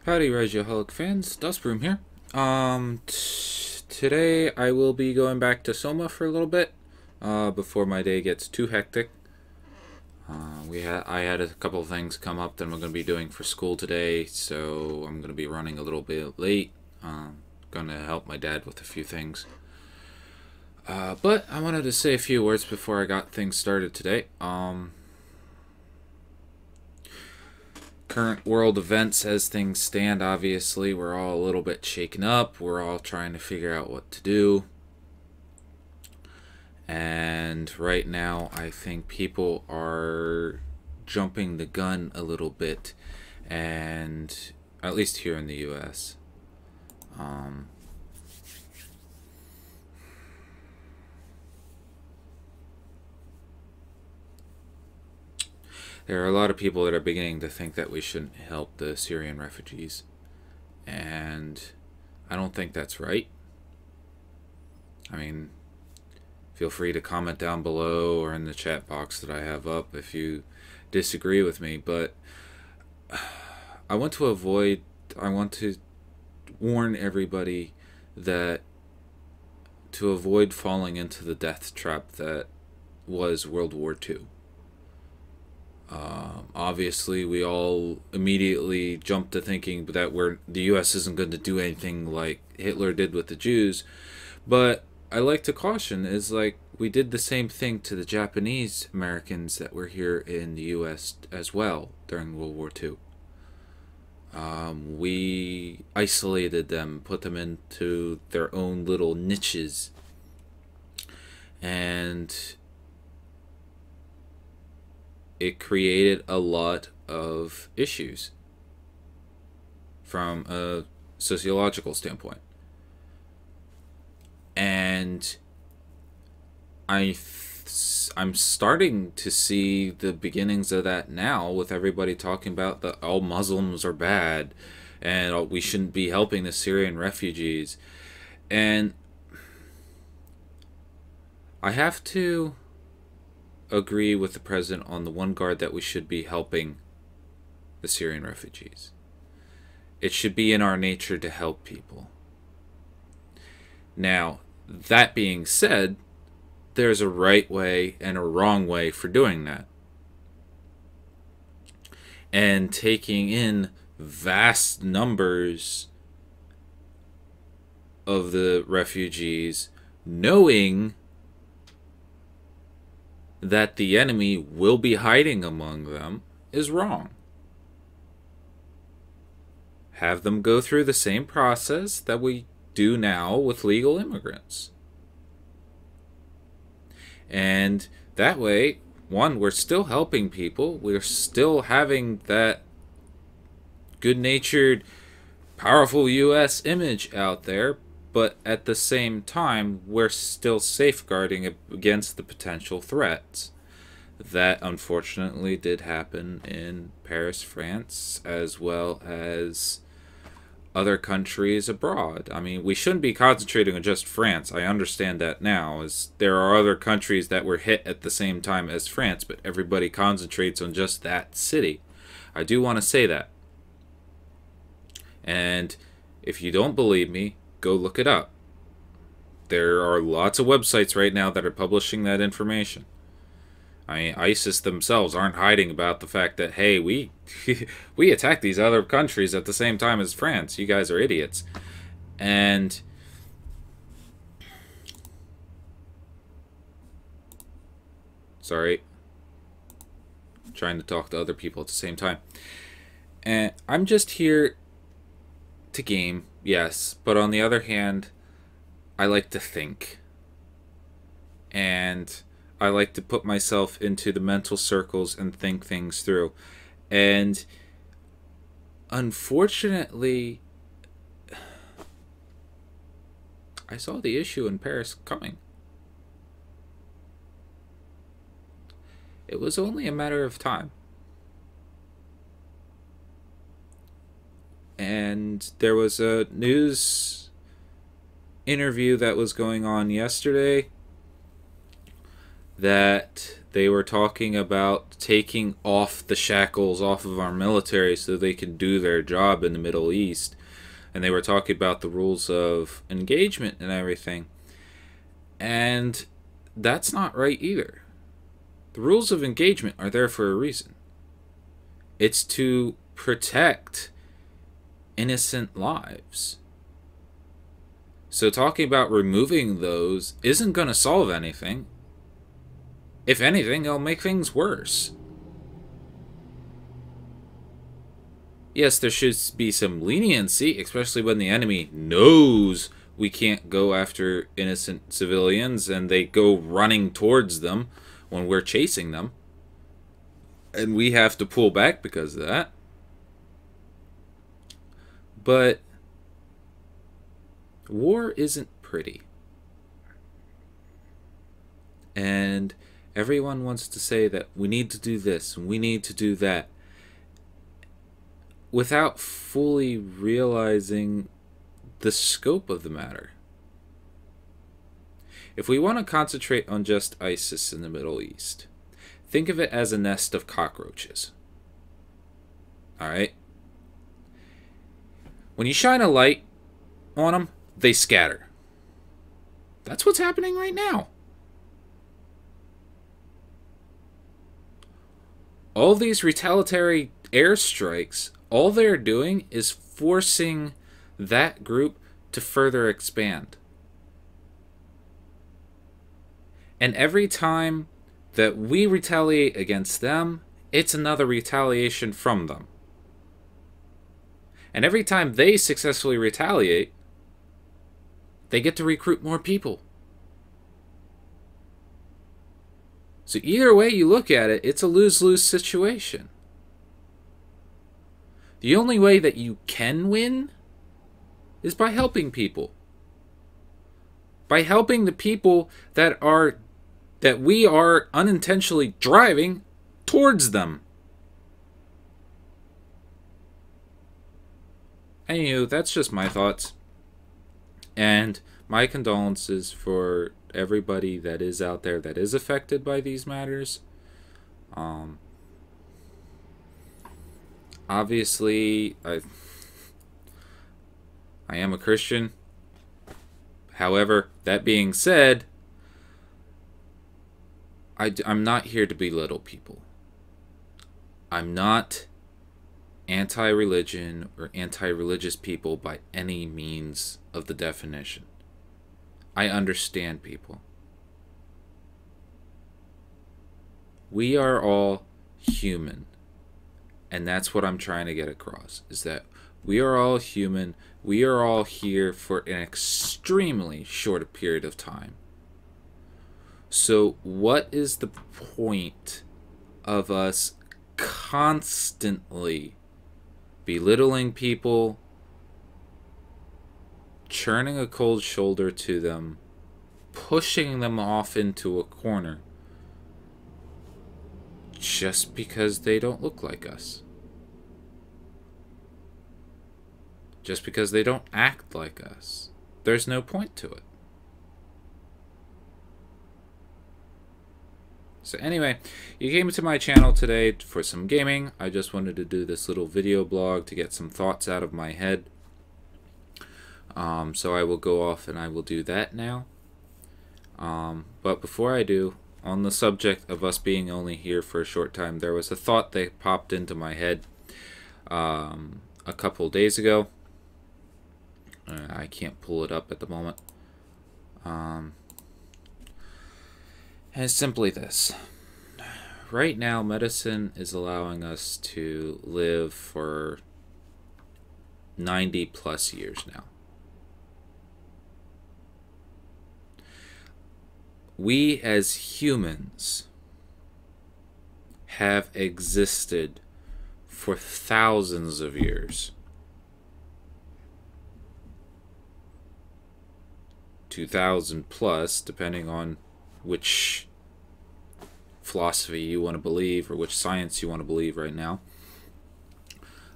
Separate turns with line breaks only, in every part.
Howdy, Regioholic fans. Dustbroom here. Today I will be going back to Soma for a little bit, before my day gets too hectic. I had a couple of things come up that I'm going to be doing for school today, so I'm going to be running a little bit late. Going to help my dad with a few things. But I wanted to say a few words before I got things started today. Current world events as things stand, obviously, we're all a little bit shaken up. We're all trying to figure out what to do. And right now, I think people are jumping the gun a little bit, and at least here in the US. There are a lot of people that are beginning to think that we shouldn't help the Syrian refugees. And I don't think that's right. I mean, feel free to comment down below or in the chat box that I have up if you disagree with me. But I want to warn everybody that to avoid falling into the death trap that was World War II. Obviously, we all immediately jumped to thinking that the U.S. isn't going to do anything like Hitler did with the Jews. But I like to caution is like we did the same thing to the Japanese Americans that were here in the U.S. as well during World War II. We isolated them, put them into their own little niches, and it created a lot of issues from a sociological standpoint. And I'm starting to see the beginnings of that now, with everybody talking about that all Muslims are bad and we shouldn't be helping the Syrian refugees. And I have to agree with the president on the one guard that we should be helping the Syrian refugees. It should be in our nature to help people. Now, that being said, there's a right way and a wrong way for doing that. And taking in vast numbers of the refugees, knowing that the enemy will be hiding among them, is wrong. Have them go through the same process that we do now with legal immigrants. And that way, one, we're still helping people. We're still having that good-natured, powerful U.S. image out there. But at the same time, we're still safeguarding against the potential threats. That unfortunately did happen in Paris, France, as well as other countries abroad. I mean, we shouldn't be concentrating on just France. I understand that now, as there are other countries that were hit at the same time as France, but everybody concentrates on just that city. I do want to say that. And if you don't believe me, go look it up. There are lots of websites right now that are publishing that information. I mean, ISIS themselves aren't hiding about the fact that, hey, we attacked these other countries at the same time as France. You guys are idiots. And sorry, I'm trying to talk to other people at the same time. And I'm just here to game, yes, but on the other hand, I like to think. And I like to put myself into the mental circles and think things through. And unfortunately, I saw the issue in Paris coming. It was only a matter of time. And there was a news interview that was going on yesterday that they were talking about taking off the shackles off of our military so they can do their job in the Middle East. And they were talking about the rules of engagement and everything. And that's not right either. The rules of engagement are there for a reason. It's to protect innocent lives. So talking about removing those isn't going to solve anything. If anything, it'll make things worse. Yes, there should be some leniency, especially when the enemy knows we can't go after innocent civilians and they go running towards them when we're chasing them. And we have to pull back because of that. But war isn't pretty. And everyone wants to say that we need to do this and we need to do that, without fully realizing the scope of the matter. If we want to concentrate on just ISIS in the Middle East, think of it as a nest of cockroaches. Alright? When you shine a light on them, they scatter. That's what's happening right now. All these retaliatory airstrikes, all they're doing is forcing that group to further expand. And every time that we retaliate against them, it's another retaliation from them. And every time they successfully retaliate, they get to recruit more people. So either way you look at it, it's a lose-lose situation. The only way that you can win is by helping people. By helping the people that we are unintentionally driving towards them. Anywho, that's just my thoughts. And my condolences for everybody that is out there that is affected by these matters. Obviously, I am a Christian. However, that being said, I'm not here to belittle people. I'm not anti-religion or anti-religious people by any means of the definition. I understand people. We are all human. And that's what I'm trying to get across, is that we are all human. We are all here for an extremely short period of time. So what is the point of us constantly belittling people, churning a cold shoulder to them, pushing them off into a corner just because they don't look like us? Just because they don't act like us. There's no point to it. So anyway, you came to my channel today for some gaming. I just wanted to do this little video blog to get some thoughts out of my head. So I will go off and I will do that now. But before I do, on the subject of us being only here for a short time, there was a thought that popped into my head a couple days ago. I can't pull it up at the moment. And it's simply this. Right now, medicine is allowing us to live for 90 plus years now. We as humans have existed for thousands of years. 2,000 plus, depending on which philosophy you want to believe or which science you want to believe right now.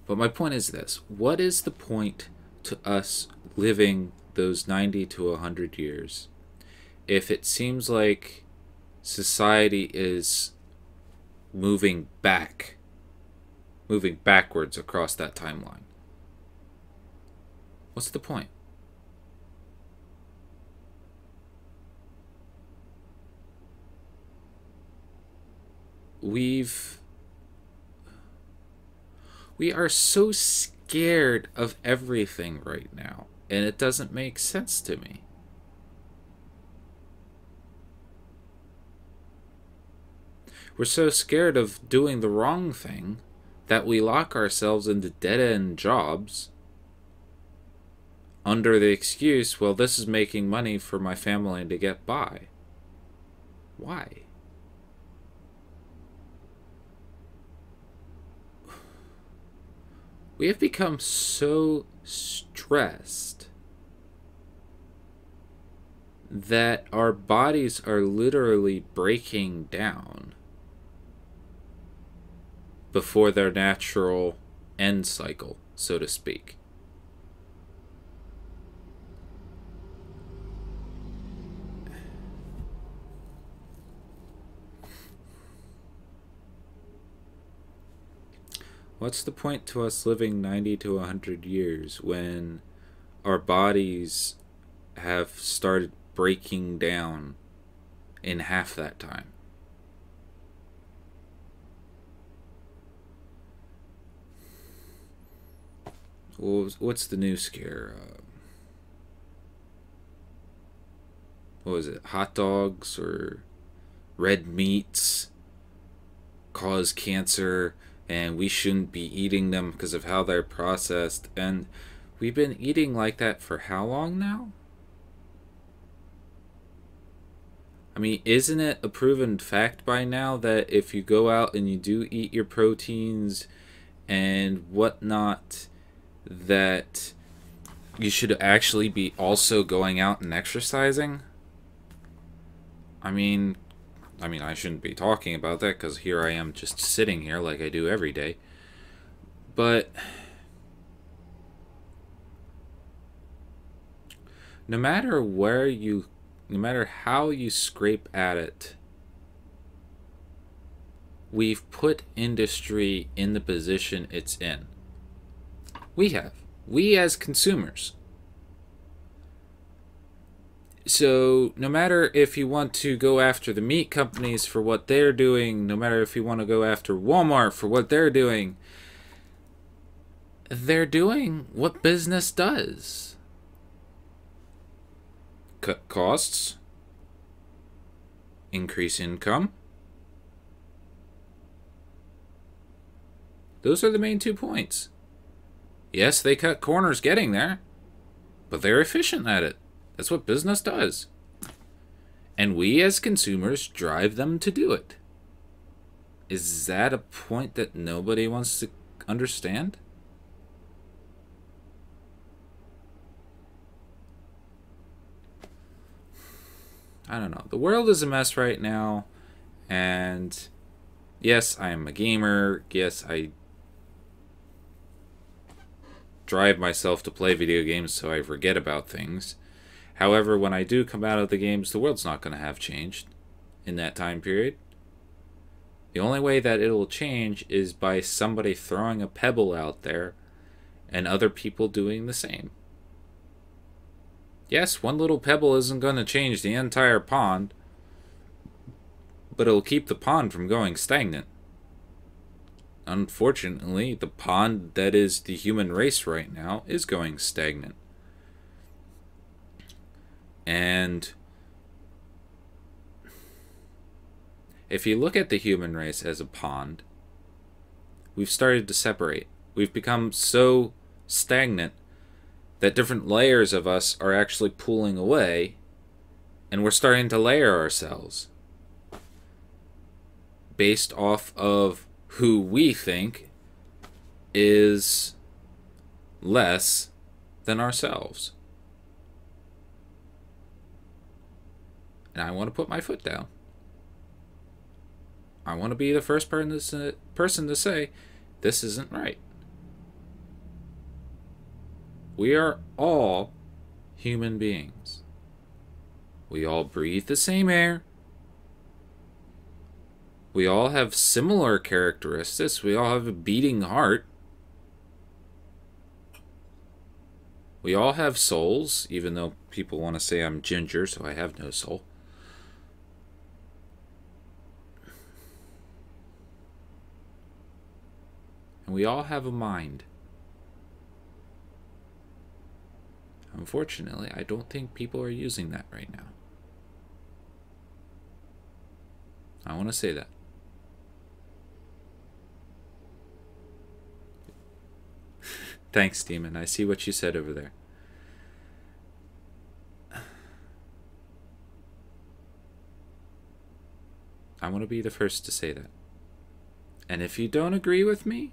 But my point is this. What is the point to us living those 90 to 100 years if it seems like society is moving backwards across that timeline. What's the point? We are so scared of everything right now, and it doesn't make sense to me. We're so scared of doing the wrong thing that we lock ourselves into dead-end jobs under the excuse, well, this is making money for my family to get by. Why? We have become so stressed that our bodies are literally breaking down before their natural end cycle, so to speak. What's the point to us living 90 to 100 years when our bodies have started breaking down in half that time? Well, what's the new scare? What was it? Hot dogs or red meats cause cancer, and we shouldn't be eating them because of how they're processed. And we've been eating like that for how long now? I mean, isn't it a proven fact by now that if you go out and you do eat your proteins and whatnot, that you should actually be also going out and exercising? I mean, I shouldn't be talking about that because here I am just sitting here like I do every day. But no matter how you scrape at it, we've put industry in the position it's in. We as consumers. So no matter if you want to go after the meat companies for what they're doing, no matter if you want to go after Walmart for what they're doing what business does. Cut costs, increase income. Those are the main 2 points. Yes, they cut corners getting there, but they're efficient at it. That's what business does. And we as consumers drive them to do it. Is that a point that nobody wants to understand? I don't know. The world is a mess right now. And yes, I am a gamer. Yes, I drive myself to play video games so I forget about things. However, when I do come out of the games, the world's not going to have changed in that time period. The only way that it'll change is by somebody throwing a pebble out there and other people doing the same. Yes, one little pebble isn't going to change the entire pond, but it'll keep the pond from going stagnant. Unfortunately, the pond that is the human race right now is going stagnant. And if you look at the human race as a pond, we've started to separate. We've become so stagnant that different layers of us are actually pulling away, and we're starting to layer ourselves based off of who we think is less than ourselves. And I want to put my foot down. I want to be the first person to say, this isn't right. We are all human beings. We all breathe the same air. We all have similar characteristics. We all have a beating heart. We all have souls, even though people want to say I'm ginger, so I have no soul. And we all have a mind. Unfortunately, I don't think people are using that right now. I want to say that. Thanks, Demon. I see what you said over there. I want to be the first to say that. And if you don't agree with me,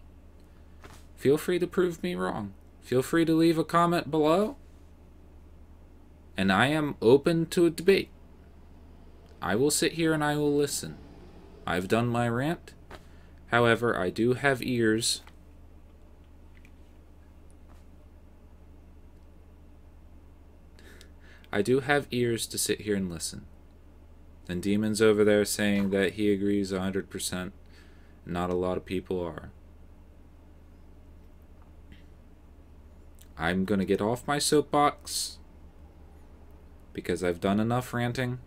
feel free to prove me wrong. Feel free to leave a comment below. And I am open to a debate. I will sit here and I will listen. I've done my rant. However, I do have ears. I do have ears to sit here and listen. And Demon's over there saying that he agrees 100%. Not a lot of people are. I'm going to get off my soapbox because I've done enough ranting.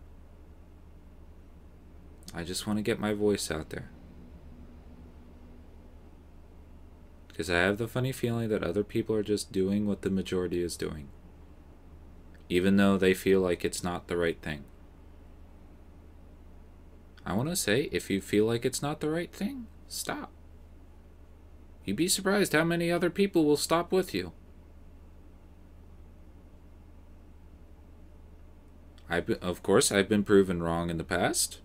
I just want to get my voice out there. Because I have the funny feeling that other people are just doing what the majority is doing, even though they feel like it's not the right thing. I want to say, if you feel like it's not the right thing, stop. You'd be surprised how many other people will stop with you. Of course, I've been proven wrong in the past.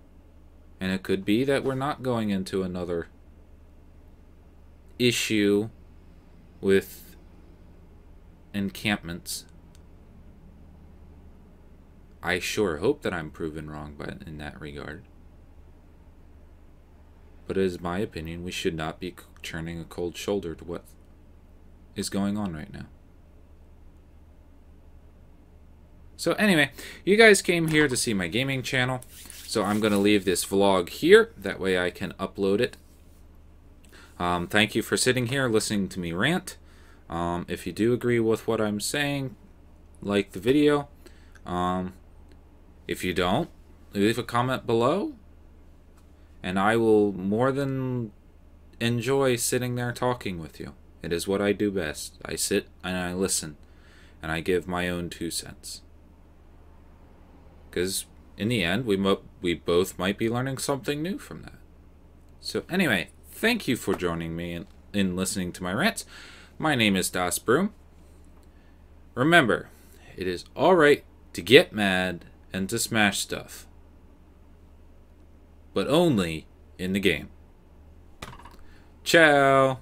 And it could be that we're not going into another issue with encampments. I sure hope that I'm proven wrong in that regard. But it is my opinion we should not be turning a cold shoulder to what is going on right now. So anyway, you guys came here to see my gaming channel. So I'm going to leave this vlog here. That way I can upload it. Thank you for sitting here listening to me rant. If you do agree with what I'm saying, like the video. If you don't, leave a comment below. And I will more than enjoy sitting there talking with you. It is what I do best. I sit and I listen. And I give my own 2 cents. Because in the end, we both might be learning something new from that. So anyway, thank you for joining me in listening to my rants. My name is Das Broom. Remember, it is alright to get mad and to smash stuff. But only in the game. Ciao!